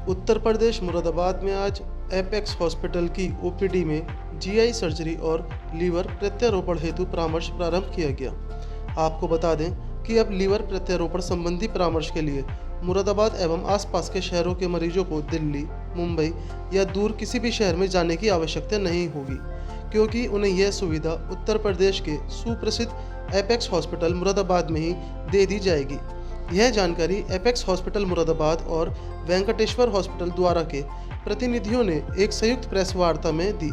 उत्तर प्रदेश मुरादाबाद में आज apex hospital की ओपीडी में जीआई सर्जरी और लीवर प्रत्यारोपण हेतु परामर्श प्रारंभ किया गया। आपको बता दें कि अब लीवर प्रत्यारोपण संबंधी परामर्श के लिए मुरादाबाद एवं आसपास के शहरों के मरीजों को दिल्ली, मुंबई या दूर किसी भी शहर में जाने की आवश्यकता नहीं होगी, क्योंकि उन्हें यह सुविधा उत्तर प्रदेश के सुप्रसिद्ध एपेक्स हॉस्पिटल मुरादाबाद में ही दे दी जाएगी। यह जानकारी एपेक्स हॉस्पिटल मुरादाबाद और वेंकटेश्वर हॉस्पिटल द्वारा के प्रतिनिधियों ने एक संयुक्त प्रेस वार्ता में दी।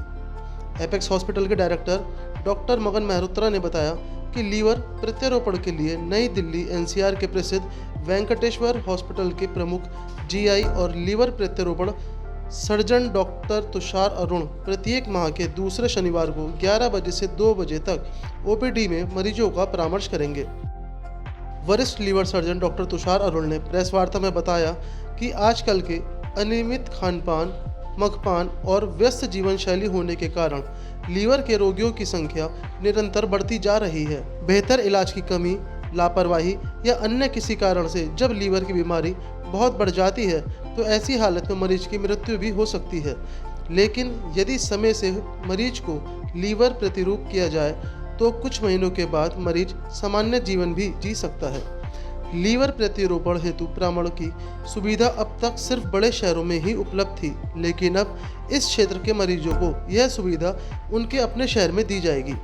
एपेक्स हॉस्पिटल के डायरेक्टर डॉक्टर मगन मेहरोत्रा ने बताया कि लीवर प्रत्यारोपण के लिए नई दिल्ली एनसीआर के प्रसिद्ध वेंकटेश्वर हॉस्पिटल के प्रमुख जीआई और लीवर प्रत्यारोपण सर्जन डॉक्टर तुषार अरुण प्रत्येक माह के दूसरे शनिवार को 11 बजे से 2 बजे तक ओपीडी में मरीजों का परामर्श करेंगे। वरिष्ठ liver surgeon doctor Tushar Arun ने प्रेस वार्ता में बताया कि आजकल के अनियमित खानपान, मद्यपान और व्यस्त जीवन शैली होने के कारण लीवर के रोगियों की संख्या निरंतर बढ़ती जा रही है। बेहतर इलाज की कमी, लापरवाही या अन्य किसी कारण से जब लीवर की बीमारी बहुत बढ़ जाती है तो ऐसी हालत में मरीज की मृत्यु भी हो सकती है। लेकिन यदि समय से मरीज को लीवर प्रतिरूप किया जाए तो कुछ महीनों के बाद मरीज सामान्य जीवन भी जी सकता है। लीवर प्रत्यारोपण हेतु परामर्श की सुविधा अब तक सिर्फ बड़े शहरों में ही उपलब्ध थी, लेकिन अब इस क्षेत्र के मरीजों को यह सुविधा उनके अपने शहर में दी जाएगी।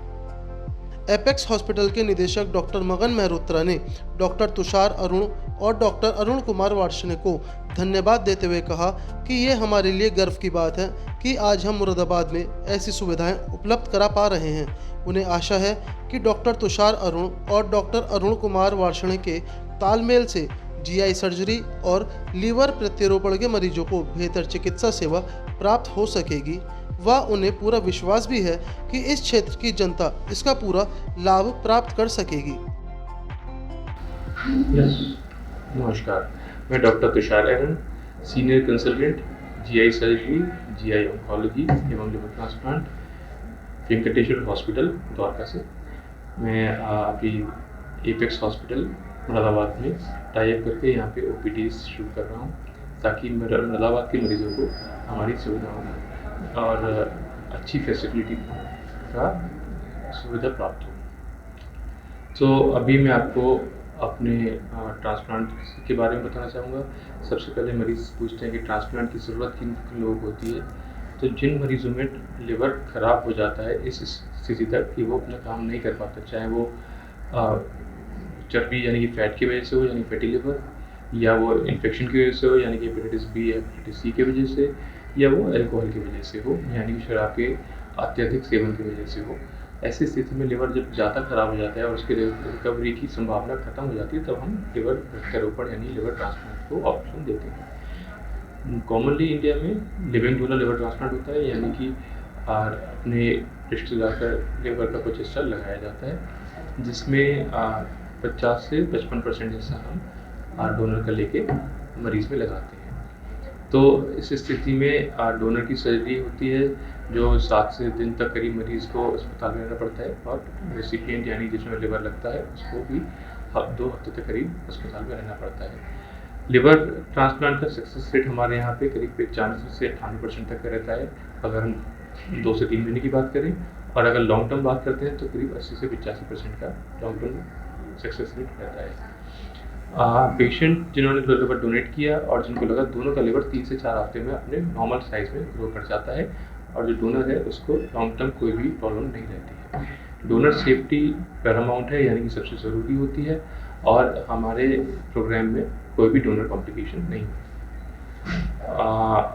एपेक्स हॉस्पिटल के निदेशक डॉक्टर मगन मेहरोत्रा ने डॉक्टर तुषार अरुण और डॉक्टर अरुण कुमार वार्ष्णेय को धन्यवाद देते हुए कहा कि ये हमारे लिए गर्व की बात है कि आज हम मुरादाबाद में ऐसी सुविधाएं उपलब्ध करा पा रहे हैं। उन्हें आशा है कि डॉक्टर तुषार अरुण और डॉक्टर अरुण कुमार वार्ष्णेय के तालमेल से जीआई सर्जरी और लीवर प्रत्यारोपण के मरीजों को बेहतर चिकित्सा सेवा प्राप्त हो सकेगी व उन्हें पूरा विश्वास भी है कि इस क्षेत्र की जनता इसका पूरा लाभ प्राप्त कर सकेगी। नमस्कार, मैं doctor Tushar Arun, senior consultant GI surgery, GI oncology एवं liver transplant, Venkateshwar hospital Dwarka से। मैं अभी एपेक्स हॉस्पिटल मुरादाबाद में टाई अप करके यहाँ पे ओपीडी शुरू कर रहा हूँ, ताकि मुरादाबाद के मरीजों को हमारी सुविधाओं और अच्छी फैसिलिटी का सुविधा प्राप्त हो। तो अभी मैं आपको अपने ट्रांसप्लांट के बारे में बताना चाहूँगा। सबसे पहले मरीज़ पूछते हैं कि ट्रांसप्लांट की ज़रूरत किन लोगों को होती है। तो जिन मरीज़ों में लिवर ख़राब हो जाता है इस स्थिति तक कि वो अपना काम नहीं कर पाता, चाहे वो चर्बी यानी कि फैट की वजह से हो यानी फैटी लिवर, या वो इन्फेक्शन की वजह से हो यानी कि हेपेटाइटिस बी या हेपेटाइटिस सी की वजह से, या वो अल्कोहल की वजह से हो यानी कि शराब के अत्यधिक सेवन की वजह से हो। ऐसी स्थिति में लिवर जब ज़्यादा ख़राब हो जाता है और उसके रिकवरी की संभावना खत्म हो जाती है, तब हम लिवर प्रत्यारोपण यानी लिवर ट्रांसप्लांट को ऑप्शन देते हैं। कॉमनली इंडिया में लिविंग डोनर लिवर ट्रांसप्लांट होता है, यानी कि अपने रिश्तेदार का लिवर का कुछ हिस्सा लगाया जाता है, जिसमें 50 से 55% हिस्सा हम डोनर का लेके मरीज़ में लगाते हैं। तो इस स्थिति में डोनर की सर्जरी होती है, जो 7 से दिन तक करीब मरीज़ को अस्पताल में रहना पड़ता है, और रेसिपिएंट यानी जिसमें लिवर लगता है उसको भी 2 हफ्ते तक करीब अस्पताल में रहना पड़ता है। लिवर ट्रांसप्लांट का सक्सेस रेट हमारे यहाँ पे करीब 95 से 98% तक का रहता है, अगर हम 2 से 3 महीने की बात करें, और अगर लॉन्ग टर्म बात करते हैं तो करीब 80 से 85% का लॉन्ग टर्म सक्सेस रेट रहता है। पेशेंट जिन्होंने लिवर डोनेट किया और जिनको लगा दोनों का लिवर 3 से 4 हफ्ते में अपने नॉर्मल साइज़ में ग्रो कर जाता है, और जो डोनर है उसको लॉन्ग टर्म कोई भी प्रॉब्लम नहीं रहती है। डोनर सेफ्टी पैरामाउंट है, यानी कि सबसे ज़रूरी होती है, और हमारे प्रोग्राम में कोई भी डोनर कॉम्प्लिकेशन नहीं है।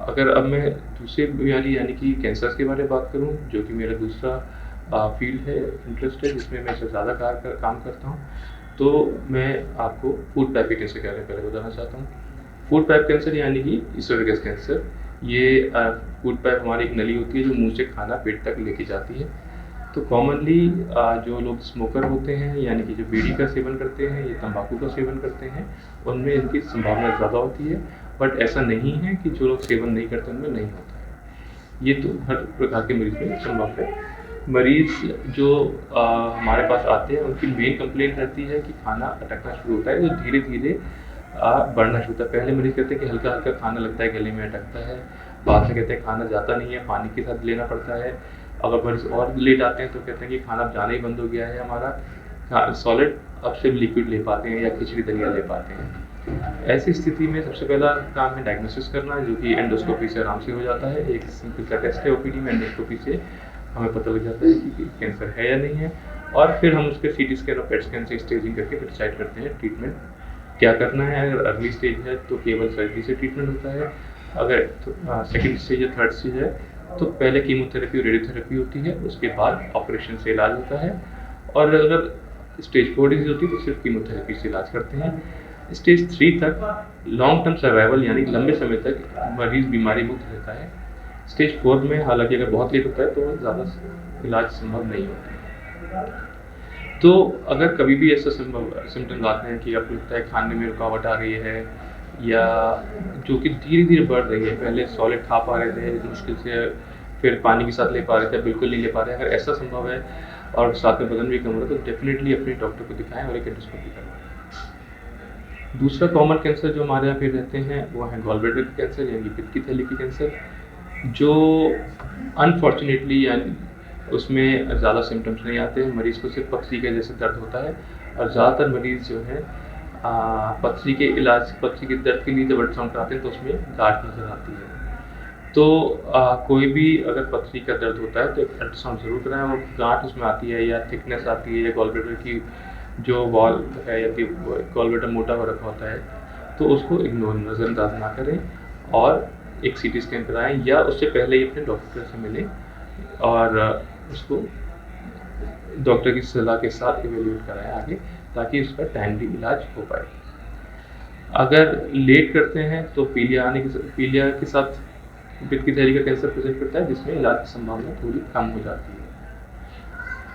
अगर अब मैं दूसरे बीमारी यानी कि कैंसर के बारे में बात करूं, जो कि मेरा दूसरा फील्ड है, इंटरेस्ट है, जिसमें मैं सबसे ज़्यादा काम करता हूं, तो मैं आपको फूड पाइप कैंसर के बारे में पहले बताना चाहता हूँ। फूड पाइप कैंसर यानी कि इसोफेगस कैंसर, ये फूड पाइप हमारी एक नली होती है जो मुंह से खाना पेट तक लेके जाती है। तो कॉमनली जो लोग स्मोकर होते हैं, यानी कि जो बीड़ी का सेवन करते हैं या तंबाकू का सेवन करते हैं, उनमें इनकी संभावना ज़्यादा होती है, बट ऐसा नहीं है कि जो लोग सेवन नहीं करते उनमें नहीं होता है। ये तो हर प्रकार के मरीज में संभव है। मरीज़ जो हमारे पास आते हैं उनकी मेन कंप्लेंट रहती है कि खाना अटकना शुरू होता है, तो धीरे धीरे बढ़ना शुरू होता है। पहले मरीज़ कहते हैं कि हल्का-हल्का खाना लगता है, गले में अटकता है, बाद में कहते हैं खाना जाता नहीं है, पानी के साथ लेना पड़ता है। अगर मरीज़ और लेट आते हैं तो कहते हैं कि खाना जाना ही बंद हो गया है हमारा, सॉलिड अब सिर्फ लिक्विड ले पाते हैं या खिचड़ी दलिया ले पाते हैं। ऐसी स्थिति में सबसे पहला काम है डायग्नोसिस करना, जो कि एंडोस्कोपी से आराम से हो जाता है। एक सिंपल सा टेस्ट है ओपीडी में, एंडोस्कोपी से हमें पता लग जाता है कि कैंसर है या नहीं है, और फिर हम उसके सीटी स्कैन और पेट स्कैन से स्टेजिंग करके फिर डिसाइड करते हैं ट्रीटमेंट क्या करना है। अगर अर्ली स्टेज है तो केवल सर्जरी से ट्रीटमेंट होता है, अगर सेकेंड स्टेज या थर्ड स्टेज है तो पहले कीमोथेरेपी और रेडियोथेरेपी होती है, उसके बाद ऑपरेशन से इलाज होता है, और अगर स्टेज 4 डिजीज होती है तो सिर्फ कीमोथेरेपी से इलाज करते हैं। स्टेज 3 तक लॉन्ग टर्म सर्वाइवल यानी लंबे समय तक मरीज बीमारी मुक्त रहता है। स्टेज 4 में हालांकि अगर बहुत लेट होता है तो ज़्यादा इलाज संभव नहीं होता है। तो अगर कभी भी ऐसा सिम्टम्स आते हैं कि आपको लगता है खाने में रुकावट आ रही है, या जो कि धीरे-धीरे बढ़ रही है, पहले सॉलिड खा पा रहे थे मुश्किल से, फिर पानी के साथ ले पा रहे थे, बिल्कुल नहीं ले पा रहे हैं, अगर ऐसा संभव है और साथ में वजन भी कम हो रहा है तो डेफिनेटली अपने डॉक्टर को दिखाएं और एक एंडोस्कोपी करवाएं। दूसरा कॉमन कैंसर जो हमारे यहाँ पे रहते हैं वो है गॉलब्लैडर का कैंसर यानी पित्त की थैली की कैंसर, जो अनफॉर्चुनेटली यानी उसमें ज़्यादा सिम्टम्स नहीं आते हैं। मरीज़ को सिर्फ पथरी के जैसे दर्द होता है, और ज़्यादातर मरीज़ जो है पथरी के दर्द के लिए जब अल्ट्रासाउंड कराते हैं तो उसमें गांठ नज़र आती है। तो कोई भी अगर पथरी का दर्द होता है तो एक अल्ट्रासाउंड ज़रूर कराएं। वो गांठ उसमें आती है या थिकनेस आती है या गॉलब्लैडर की जो वॉल है या गॉलब्लैडर मोटा हो रखा होता है तो उसको इग्नोर नज़रअंदाज ना करें, और एक सीटी स्कैन कराएं या उससे पहले ही अपने डॉक्टर से मिलें और उसको डॉक्टर की सलाह के साथ इवेल्यूएट कराएं आगे, ताकि उसका टाइमली इलाज हो पाए। अगर लेट करते हैं तो पीलिया के साथ पित्त की थैली का कैंसर प्रेजेंट करता है, जिसमें इलाज की संभावना थोड़ी कम हो जाती है।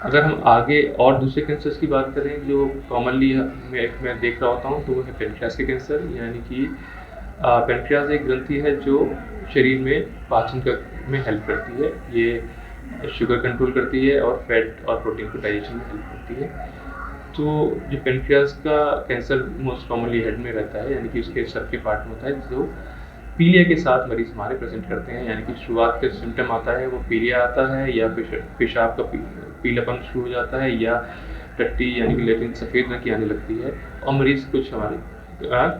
अगर हम आगे और दूसरे कैंसर्स की बात करें जो कॉमनली मैं देख रहा होता हूँ, तो वो है पेनक्रियास के कैंसर, यानी कि पेनक्रियास एक ग्रंथि है जो शरीर में पाचन में हेल्प करती है। ये शुगर कंट्रोल करती है और फैट और प्रोटीन को डाइजेशन में हेल्प करती है। तो जो पेनक्रियास का कैंसर मोस्ट कॉमनली हेड में रहता है, यानी कि उसके सर के पार्ट में होता है, जो पीलिया के साथ मरीज हमारे प्रेजेंट करते हैं। यानी कि शुरुआत का सिम्टम आता है वो पीलिया आता है, या पेशाब का पीलापन शुरू हो जाता है, या टट्टी यानी कि लेटिन सफ़ेद रंग की आने लगती है, और मरीज कुछ हमारे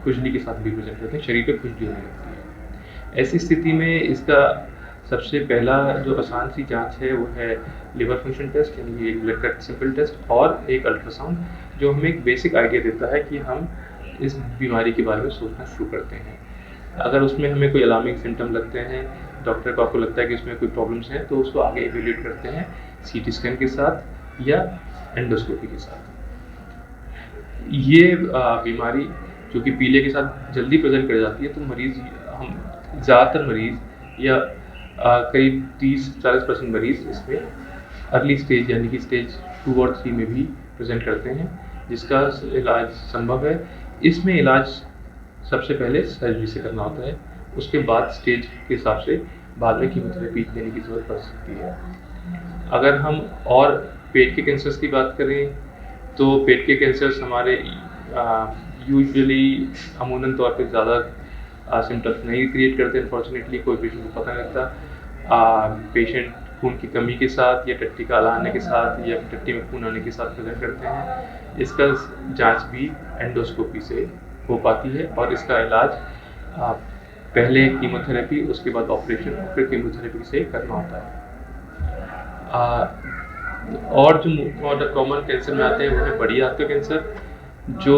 खुजली के साथ भी प्रेजेंट करते हैं, शरीर पे खुजली होने लगती है। ऐसी स्थिति में इसका सबसे पहला जो आसान सी जांच है वो है लिवर फंक्शन टेस्ट, यानी कि एक ब्लड का सिंपल टेस्ट, और एक अल्ट्रासाउंड, जो हमें एक बेसिक आइडिया देता है कि हम इस बीमारी के बारे में सोचना शुरू करते हैं। अगर उसमें हमें कोई अलार्मिंग सिम्टम लगते हैं, डॉक्टर को आपको लगता है कि इसमें कोई प्रॉब्लम्स हैं, तो उसको आगे इवेल्यूएट करते हैं सीटी स्कैन के साथ या एंडोस्कोपी के साथ। ये बीमारी जो कि पीलिया के साथ जल्दी प्रेजेंट कर जाती है, तो ज़्यादातर मरीज़ या करीब 30-40% मरीज़ इसमें अर्ली स्टेज यानी कि स्टेज 2 और 3 में भी प्रेजेंट करते हैं, जिसका इलाज संभव है। इसमें इलाज सबसे पहले सर्जरी से करना होता है, उसके बाद स्टेज के हिसाब से बाद में कीमोथेरेपी देने की ज़रूरत पड़ सकती है। अगर हम और पेट के कैंसर्स की बात करें तो पेट के कैंसर्स हमारे यूजुअली अमूमन तौर पे ज़्यादा सिम्टम्स नहीं क्रिएट करते। अनफॉर्चुनेटली कोई पेशेंट को पता नहीं लगता। पेशेंट खून की कमी के साथ या टट्टी का आला आने के साथ या टट्टी में खून आने के साथ प्रेजेंट करते हैं। इसका जांच भी एंडोस्कोपी से हो पाती है, और इसका इलाज पहले कीमोथेरेपी, उसके बाद ऑपरेशन, और फिर कीमोथेरेपी से करना होता है। और जो कॉमन कैंसर में आते हैं वो है बड़ी आंत का कैंसर, जो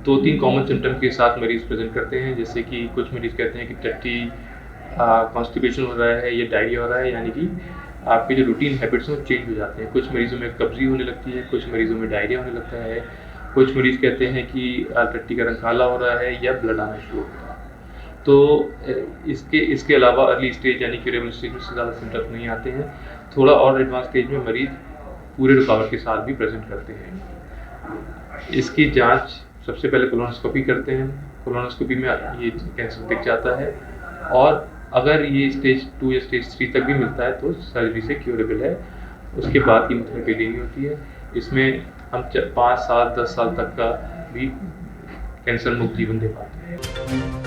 2-3 कॉमन सिम्टम के साथ मरीज प्रेजेंट करते हैं। जैसे कि कुछ मरीज कहते हैं कि टट्टी, कॉन्स्टिपेशन हो रहा है या डायरिया हो रहा है, यानी कि आपके जो रूटीन हैबिट्स हैं वो चेंज हो जाते हैं। कुछ मरीजों में कब्जी होने लगती है, कुछ मरीजों में डायरिया होने लगता है, कुछ मरीज कहते हैं कि टट्टी का रंग काला हो रहा है या ब्लड आना शुरू हो गया। तो इसके अलावा अर्ली स्टेज यानी क्यूरेबल स्टेज में ज़्यादा सिम्टम्स नहीं आते हैं। थोड़ा और एडवांस स्टेज में मरीज पूरे रुकावट के साथ भी प्रेजेंट करते हैं। इसकी जांच सबसे पहले कोलोनोस्कोपी करते हैं। कोलोनोस्कोपी में ये कैंसर दिख जाता है, और अगर ये स्टेज 2 या स्टेज 3 तक भी मिलता है तो सर्जरी से क्यूरेबल है। उसके बाद कीमोथेरेपी देनी होती है। इसमें हम 5 साल 10 साल तक का भी कैंसर मुक्त जीवन दे पाते हैं।